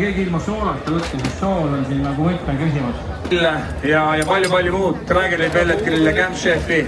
Keegi ilma soolata võtta, sest sool on siin nagu võtmeküsimus. Ja palju muud. Traagerid Velletgril ja Camp Chefi.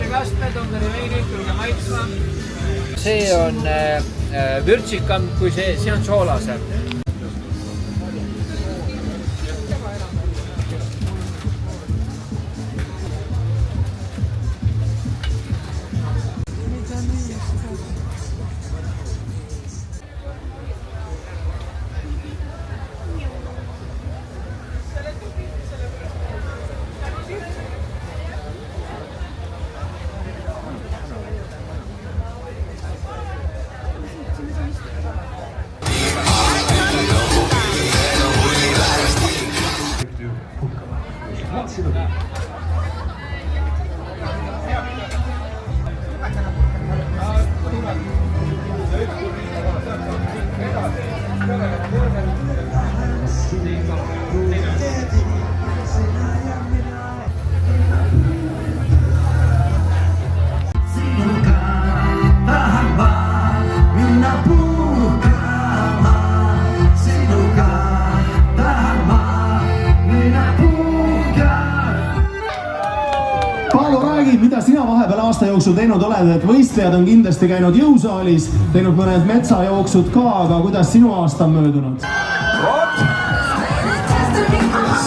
Kastmed, Ungari veinid, tulge maitsma. See on vürtsikam kui see on soolasem. Mida sina vahepeal aasta jooksul teinud oled, et võistlejad on kindlasti käinud jõusaalis, teinud mõned metsajooksud ka, aga kuidas sinu aasta on möödunud?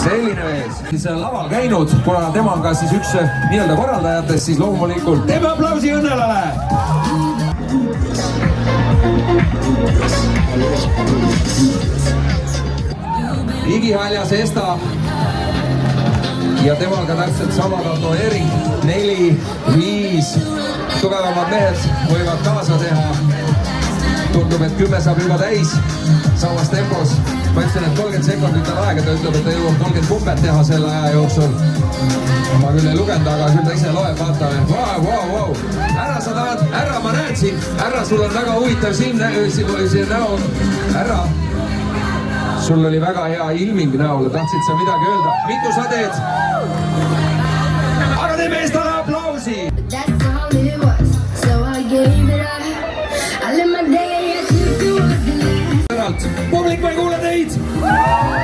Selline mees. Siis laval käinud, kuna tema on ka siis üks nii-öelda korraldajatest, siis loomulikult teeme aplausi Õnnelale! Igihaljas Esta ja temal ka täpselt sama tatueering. 4-5 tugevamad mehed võivad kaasa teha. Tundub, et 10 saab juba täis samas tempos. Ma ütlen, et 30 sekundit on aega, ta ütleb, et ta jõuab 30 pumpet teha selle aja jooksul. Ma küll ei lugenud, aga küll ta ise loeb, vaatame. Vau. Härra, ma näed sind. Härra, sul on väga huvitav siin näol. Härra, sul oli väga hea ilming näol. Tahtsid sa midagi öelda? Mitu sa teed? Aga teeme Estale aplausi! Publik, ma ei kuule teid!